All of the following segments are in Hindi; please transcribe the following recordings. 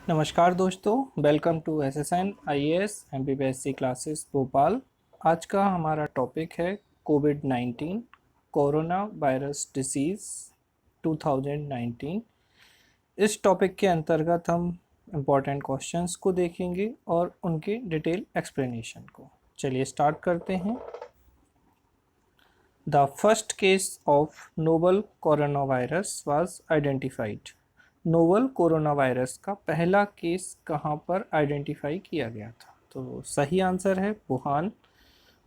नमस्कार दोस्तों, welcome to SSN IAS MPPSC classes Bhopal. आज का हमारा टॉपिक है कोविड-19 कोरोना वायरस डिसीज़ 2019। इस टॉपिक के अंतर्गत हम इम्पोर्टेंट क्वेश्चंस को देखेंगे और उनके डिटेल एक्सप्लेनेशन को। चलिए स्टार्ट करते हैं। The first case of novel corona virus was identified. Novel corona virus का पहला केस कहाँ पर आइडेंटिफाई किया गया था? तो सही आंसर है वुहान,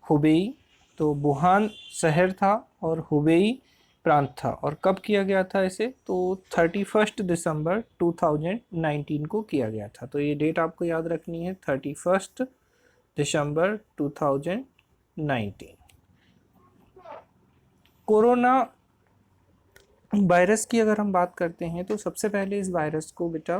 हुबेई। तो वुहान शहर था और हुबेई प्रांत था। और कब किया गया था इसे? तो 31 दिसंबर 2019 को किया गया था। तो ये डेट आपको याद रखनी है, 31 दिसंबर 2019। कोरोना वायरस की अगर हम बात करते हैं तो सबसे पहले इस वायरस को बेटा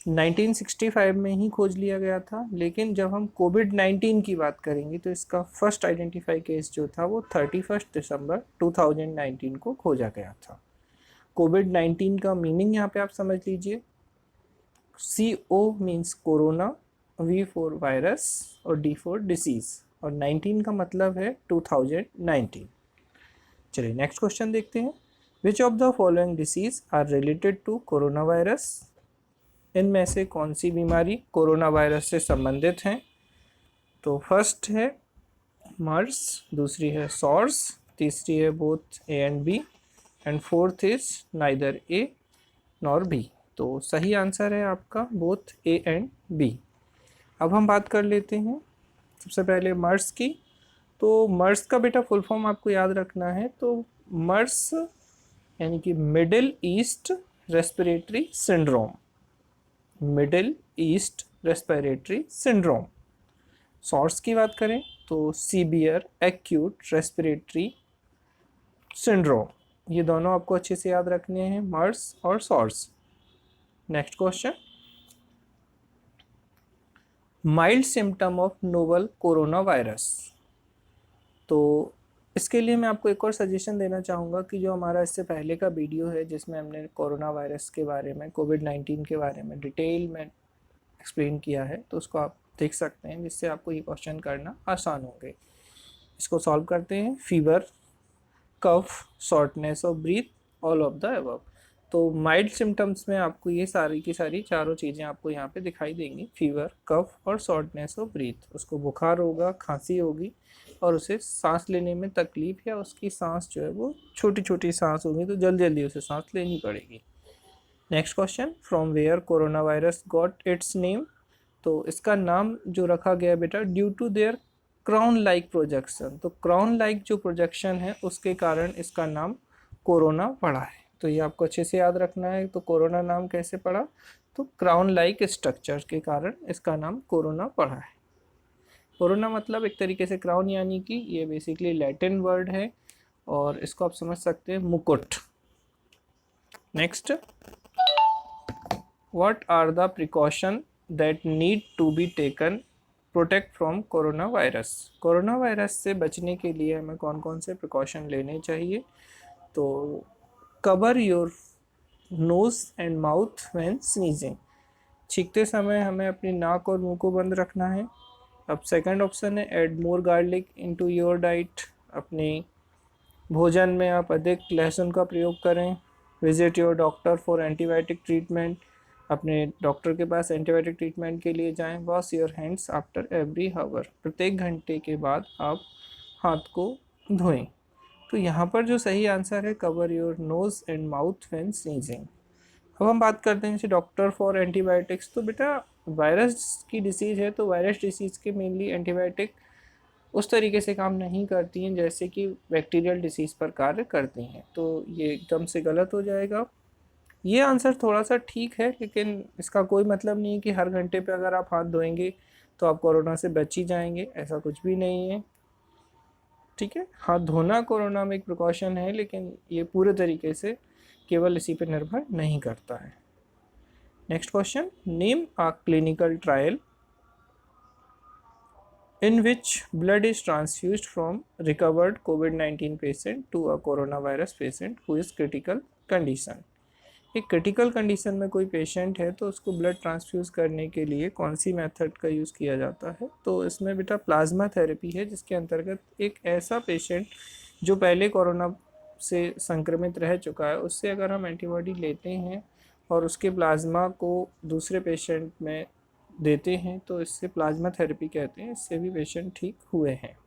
1965 में ही खोज लिया गया था। लेकिन जब हम कोविड-19 की बात करेंगे तो इसका फर्स्ट आइडेंटिफाई केस जो था वो 31 दिसंबर 2019 को खोजा गया था। कोविड-19 का मीनिंग यहाँ पे आप समझ लीजिए। CO means corona, V for virus और D फॉर डिसीज, और 19 का मतलब है 2019। चलिए नेक्स्ट क्वेश्चन देखते हैं। Which of the following disease are related to corona virus? इनमें से कौन सी बीमारी कोरोना वायरस से संबंधित हैं? तो फर्स्ट है मर्स, दूसरी है सॉर्स, तीसरी है both A and B, and fourth is neither A nor B. तो सही आंसर है आपका बोथ ए एंड बी। अब हम बात कर लेते हैं सबसे पहले मर्स की। तो मर्स का बेटा फुल फॉर्म आपको याद रखना है। तो मर्स यानी कि middle east respiratory syndrome, middle east respiratory syndrome. Swords की बात करें तो सीवियर एक्यूट रेस्पिरेटरी सिंड्रोम। ये दोनों आपको अच्छे से याद रखने हैं, मर्स और swords. Next question, mild symptom of novel corona virus. तो इसके लिए मैं आपको एक और सजेशन देना चाहूँगा कि जो हमारा इससे पहले का वीडियो है जिसमें हमने कोरोना वायरस के बारे में, कोविड-19 के बारे में डिटेल में एक्सप्लेन किया है, तो उसको आप देख सकते हैं, जिससे आपको ये क्वेश्चन करना आसान होंगे। इसको सॉल्व करते हैं। Fever, cough, shortness of breath, all of the above. तो माइल्ड सिम्टम्स में आपको ये सारी की सारी चारों चीज़ें आपको यहाँ पे दिखाई देंगी, फीवर, कफ और शॉर्टनेस ऑफ ब्रीथ। उसको बुखार होगा, खांसी होगी और उसे सांस लेने में तकलीफ, या उसकी सांस जो है वो छोटी छोटी सांस होगी, तो जल्दी जल्दी उसे सांस लेनी पड़ेगी। Next question, from where corona virus got its name. तो इसका नाम जो रखा गया बेटा due to their crown like projection. तो क्राउन लाइक जो प्रोजेक्शन है उसके कारण इसका नाम कोरोना पड़ा है। तो ये आपको अच्छे से याद रखना है। तो कोरोना नाम कैसे पड़ा? तो क्राउन लाइक स्ट्रक्चर के कारण इसका नाम कोरोना पड़ा है। कोरोना मतलब एक तरीके से क्राउन, यानी कि ये बेसिकली लैटिन वर्ड है और इसको आप समझ सकते हैं मुकुट। Next, what are the precaution that need to be taken protect from corona virus? Corona virus से बचने के लिए हमें कौन कौन से प्रिकॉशन लेने चाहिए? तो cover your nose and mouth when sneezing. छींकते समय हमें अपनी नाक और मुंह को बंद रखना है। अब सेकंड ऑप्शन है add more garlic into your diet. अपने भोजन में आप अधिक लहसुन का प्रयोग करें। Visit your doctor for antibiotic treatment. अपने डॉक्टर के पास एंटीबायोटिक ट्रीटमेंट के लिए जाएं। Wash your hands after every hour. प्रत्येक घंटे के बाद आप हाथ को धोएं। तो यहाँ पर जो सही आंसर है cover your nose and mouth when sneezing. अब हम बात करते हैं जैसे डॉक्टर फॉर एंटीबायोटिक्स। तो बेटा वायरस की डिसीज़ है तो वायरस डिसीज़ के मेनली एंटीबायोटिक उस तरीके से काम नहीं करती हैं जैसे कि बैक्टीरियल डिसीज़ पर कार्य करती हैं। तो ये एकदम से गलत हो जाएगा। ये आंसर थोड़ा सा ठीक है, लेकिन इसका कोई मतलब नहीं है कि हर घंटे पे अगर आप हाथ धोएंगे तो आप कोरोना से बच ही जाएंगे, ऐसा कुछ भी नहीं है। ठीक है, हाथ धोना कोरोना में एक प्रिकॉशन है, लेकिन ये पूरे तरीके से केवल इसी पर निर्भर नहीं करता है। Next question, name a clinical trial in which blood is transfused from recovered COVID-19 patient to a coronavirus patient who is critical condition। एक क्रिटिकल कंडीशन में कोई पेशेंट है तो उसको ब्लड ट्रांसफ्यूज करने के लिए कौन सी मेथड का यूज़ किया जाता है? तो इसमें बेटा प्लाज्मा थेरेपी है, जिसके अंतर्गत एक ऐसा पेशेंट जो पहले कोरोना से संक्रमित रह चुका है, उससे अगर हम एंटीबॉडी लेते हैं और उसके प्लाज्मा को दूसरे पेशेंट में देते हैं तो इससे प्लाज्मा थेरेपी कहते हैं, इससे भी पेशेंट ठीक हुए हैं।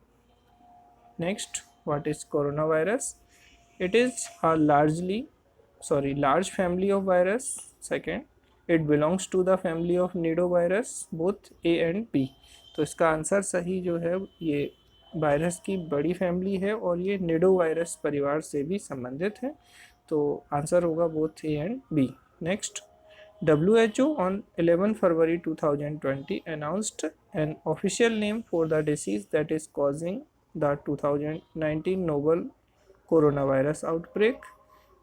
Next, what is corona virus? It is a large family of virus. Second, it belongs to the family of nidovirus, both A and B. तो इसका आंसर सही जो है, ये वायरस की बड़ी फैमिली है और ये निडोवायरस परिवार से भी संबंधित है, तो आंसर होगा both A and B. Next, WHO on 11 February 2020 announced an official name for the disease that is causing the 2019 novel coronavirus outbreak,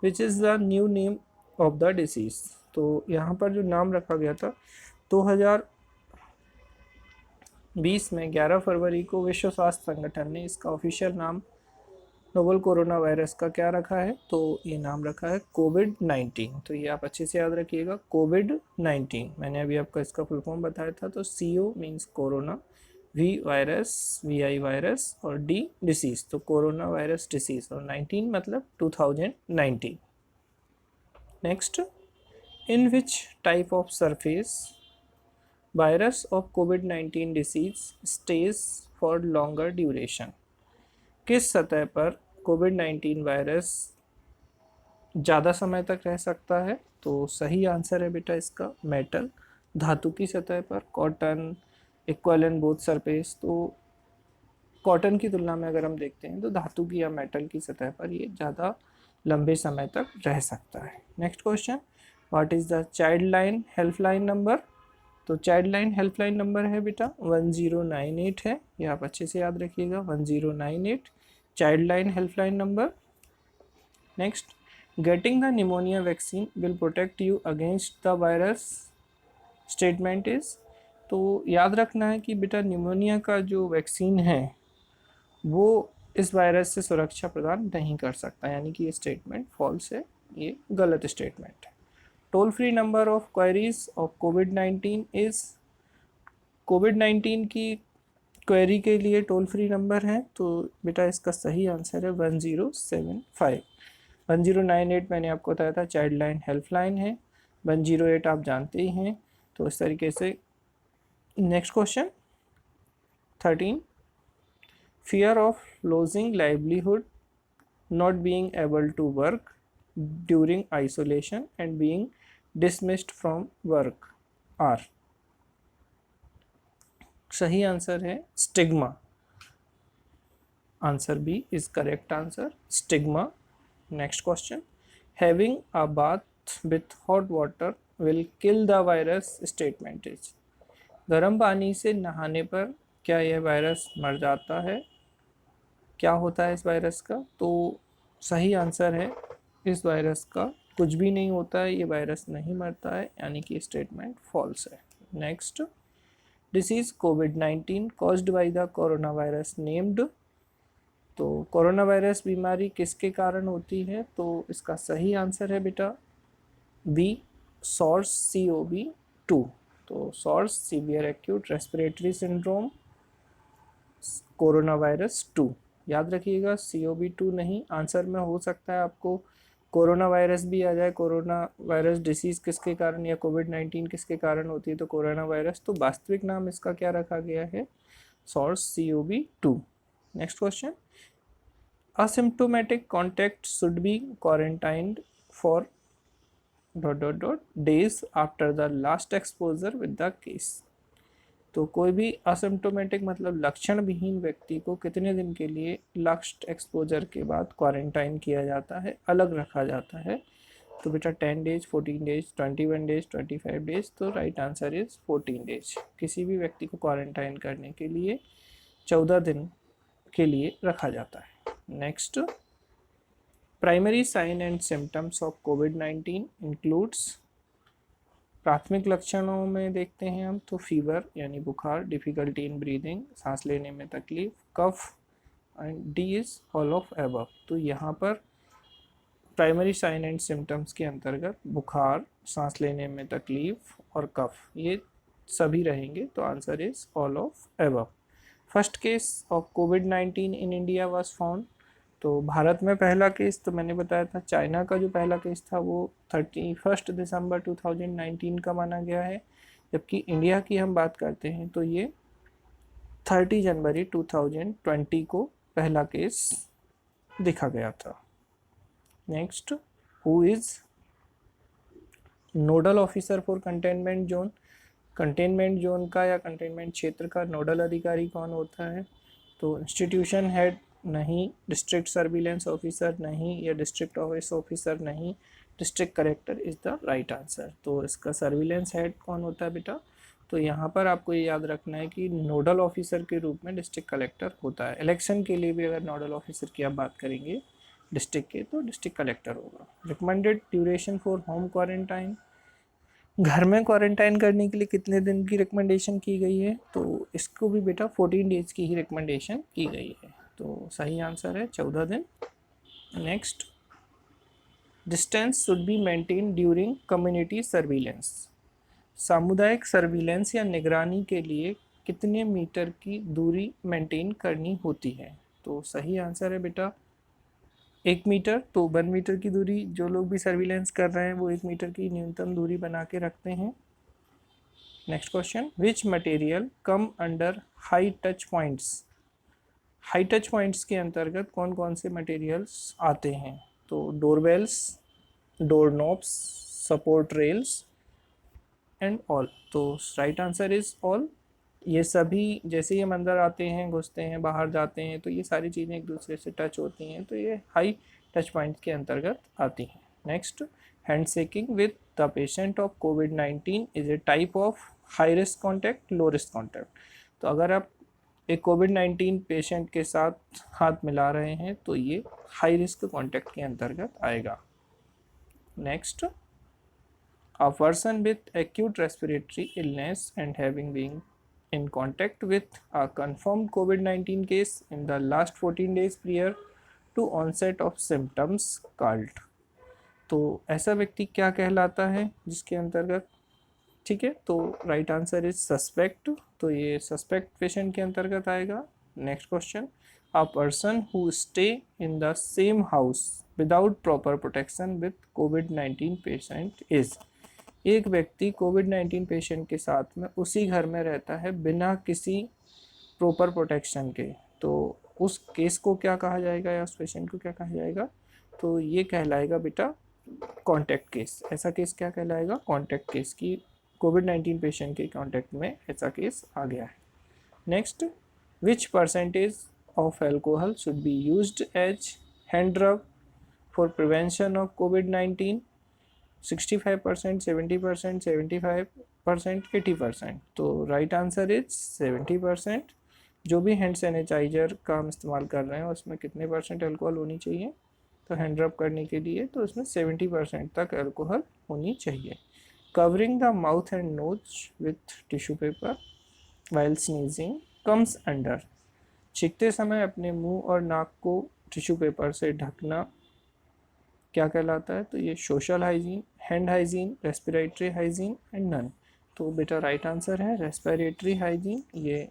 which is the new name of the disease. तो यहाँ पर जो नाम रखा गया था 2020 में 11 फरवरी को विश्व स्वास्थ्य संगठन ने इसका ऑफिशियल नाम नोवल कोरोना वायरस का क्या रखा है? तो ये नाम रखा है कोविड-19। तो ये आप अच्छे से याद रखिएगा, कोविड-19। मैंने अभी आपको इसका फुल फॉर्म बताया था। तो CO means corona, V virus, VI virus और D डिसीज, तो कोरोना वायरस डिसीज, और 19 मतलब 2019। Next, in which type of surface virus of covid disease stage for longer duration? किस सतह पर कोविड-19 वायरस ज़्यादा समय तक रह सकता है? तो सही आंसर है बेटा इसका मेटल, धातु की सतह पर, कॉटन, इक्वल बोथ सरफेस। तो कॉटन की तुलना में अगर हम देखते हैं तो धातु की या मेटल की सतह पर ये ज़्यादा लंबे समय तक रह सकता है। Next question, what is the child line helpline number? तो चाइल्ड लाइन हेल्पलाइन नंबर है बेटा 1098 है, ये आप अच्छे से याद रखिएगा, 1098 child line helpline number. Next, getting the pneumonia vaccine will protect you against the virus statement is. तो याद रखना है कि बेटा निमोनिया का जो वैक्सीन है वो इस वायरस से सुरक्षा प्रदान नहीं कर सकता, यानी कि ये स्टेटमेंट फॉल्स है, ये गलत स्टेटमेंट है। Toll free number of queries of कोविड-19 इज, कोविड-19 की क्वेरी के लिए टोल फ्री नंबर है, तो बेटा इसका सही आंसर है 1075। 1098 मैंने आपको बताया था चाइल्ड लाइन हेल्पलाइन है, 108 आप जानते ही हैं। तो इस तरीके से next question 13, fear of losing livelihood, not being able to work during isolation and being dismissed from work are। सही आंसर है stigma, answer B is correct answer, stigma. Next question, having a bath with hot water will kill the virus statement is. गर्म पानी से नहाने पर क्या यह वायरस मर जाता है? क्या होता है इस वायरस का? तो सही आंसर है इस वायरस का कुछ भी नहीं होता है, ये वायरस नहीं मरता है, यानी कि स्टेटमेंट फॉल्स है। Next, disease covid caused by the corona virus named. तो कोरोना वायरस बीमारी किसके कारण होती है? तो इसका सही आंसर है बेटा बी, सॉर्स, COV-2। तो SARS severe acute respiratory syndrome corona virus 2, याद रखिएगा COV-2 नहीं। आंसर में हो सकता है आपको कोरोना वायरस भी आ जाए, कोरोना वायरस डिसीज किसके कारण या कोविड-19 किसके कारण होती है, तो कोरोना वायरस। तो वास्तविक नाम इसका क्या रखा गया है? Swords COV-2। Next question, asymptomatic contact should be quarantined for ... days after the last exposure with the case। तो कोई भी असिम्प्टोमेटिक मतलब लक्षण विहीन व्यक्ति को कितने दिन के लिए लास्ट एक्सपोजर के बाद क्वारंटाइन किया जाता है, अलग रखा जाता है? तो बेटा 10 डेज, 14 डेज, 21 डेज, 25 डेज। तो राइट आंसर इज 14 डेज। किसी भी व्यक्ति को क्वारंटाइन करने के लिए 14 दिन के लिए रखा जाता है। Next, primary sign and symptoms of कोविड-19 इंक्लूड्स। प्राथमिक लक्षणों में देखते हैं हम तो फीवर यानी बुखार, डिफ़िकल्टी इन ब्रीदिंग, सांस लेने में तकलीफ, cough, and D is all of above. तो यहाँ पर प्राइमरी साइन एंड सिम्टम्स के अंतर्गत बुखार, सांस लेने में तकलीफ और कफ, ये सभी रहेंगे। तो answer is all of above. First case of covid in India was found. तो भारत में पहला केस तो मैंने बताया था, चाइना का जो पहला केस था वो 31 दिसंबर 2019 का माना गया है, जबकि इंडिया की हम बात करते हैं तो ये 30 जनवरी 2020 को पहला केस देखा गया था। Next, who is nodal officer for containment zone. Containment zone का या कंटेनमेंट क्षेत्र का नोडल अधिकारी कौन होता है? तो इंस्टीट्यूशन हेड नहीं, डिस्ट्रिक्ट सर्विलेंस ऑफिसर नहीं, या डिस्ट्रिक्ट ऑफिस ऑफिसर नहीं, district collector is the right answer. तो इसका सर्विलेंस हेड कौन होता है बेटा? तो यहाँ पर आपको ये याद रखना है कि नोडल ऑफिसर के रूप में डिस्ट्रिक्ट कलेक्टर होता है। इलेक्शन के लिए भी अगर नोडल ऑफिसर की आप बात करेंगे डिस्ट्रिक्ट के, तो डिस्ट्रिक्ट कलेक्टर होगा। Recommended duration for home quarantine, घर में क्वारंटाइन करने के लिए कितने दिन की रिकमेंडेशन की गई है? तो इसको भी बेटा 14 डेज की ही रिकमेंडेशन की गई है। तो सही आंसर है 14 दिन। Next, distance should be maintain during community surveillance. सामुदायिक सर्विलेंस या निगरानी के लिए कितने मीटर की दूरी मेंटेन करनी होती है? तो सही आंसर है बेटा 1 मीटर। तो 1 मीटर की दूरी, जो लोग भी सर्विलेंस कर रहे हैं वो 1 मीटर की न्यूनतम दूरी बना के रखते हैं। Next question, which material come under high touch points. High touch points के अंतर्गत कौन कौन से मटेरियल्स आते हैं? तो doorbells, door knobs, support rails and all. तो राइट आंसर इज ऑल। ये सभी जैसे ही हम अंदर आते हैं, घुसते हैं, बाहर जाते हैं, तो ये सारी चीज़ें एक दूसरे से टच होती हैं, तो ये हाई टच पॉइंट के अंतर्गत आती हैं। Next, hand shaking with the patient of कोविड-19 is a type of high risk contact, low risk contact. तो अगर आप एक कोविड-19 पेशेंट के साथ हाथ मिला रहे हैं तो ये हाई रिस्क कॉन्टैक्ट के अंतर्गत आएगा। Next, a person with acute respiratory illness and having been in contact with a confirmed COVID-19 case in the last 14 days prior to onset of symptoms called। तो ऐसा व्यक्ति क्या कहलाता है जिसके अंतर्गत, ठीक है, तो राइट आंसर इज सस्पेक्ट। तो ये सस्पेक्ट पेशेंट के अंतर्गत आएगा। Next question, a person who stay in the same house without proper protection with COVID-19 patient is। एक व्यक्ति कोविड-19 पेशेंट के साथ में उसी घर में रहता है बिना किसी प्रॉपर प्रोटेक्शन के, तो उस केस को क्या कहा जाएगा या उस पेशेंट को क्या कहा जाएगा? तो ये कहलाएगा बेटा कॉन्टैक्ट केस। ऐसा केस क्या कहलाएगा? कॉन्टैक्ट केस की कोविड-19 पेशेंट के कॉन्टैक्ट में ऐसा केस आ गया है। Next, which percentage of alcohol should be used as hand rub for prevention of कोविड-19? 65%, 70%, 75%, 80%। तो राइट आंसर इज 70%। जो भी हैंड सैनिटाइजर का हम इस्तेमाल कर रहे हैं उसमें कितने परसेंट अल्कोहल होनी चाहिए? तो हैंड रब करने के लिए तो उसमें 70% तक अल्कोहल होनी चाहिए। Covering the mouth and nose with tissue paper while sneezing comes under. छींकते समय अपने मुंह और नाक को टिश्यू पेपर से ढकना क्या कहलाता है? तो ये social hygiene, hand hygiene, respiratory hygiene and none. तो बेटा राइट आंसर है रेस्पिरेटरी हाइजीन। ये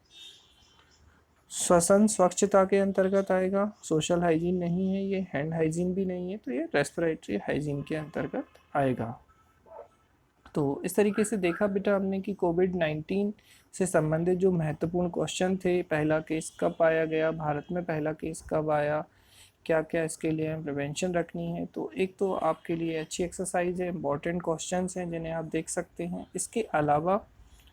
श्वसन स्वच्छता के अंतर्गत आएगा। सोशल हाइजीन नहीं है ये, हैंड हाइजीन भी नहीं है, तो ये रेस्पिरेटरी हाइजीन के अंतर्गत आएगा। तो इस तरीके से देखा बेटा हमने कि कोविड-19 से संबंधित जो महत्वपूर्ण क्वेश्चन थे, पहला केस कब पाया गया, भारत में पहला केस कब आया, क्या क्या इसके लिए हमें प्रिवेंशन रखनी है। तो एक तो आपके लिए अच्छी एक्सरसाइज है, इंपॉर्टेंट क्वेश्चंस हैं जिन्हें आप देख सकते हैं। इसके अलावा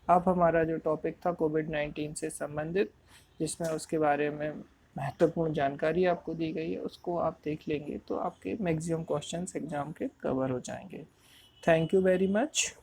आप हमारा जो टॉपिक था कोविड-19 से संबंधित, जिसमें उसके बारे में महत्वपूर्ण जानकारी आपको दी गई है, उसको आप देख लेंगे तो आपके मैक्सिमम क्वेश्चंस एग्जाम के कवर हो जाएंगे। Thank you very much.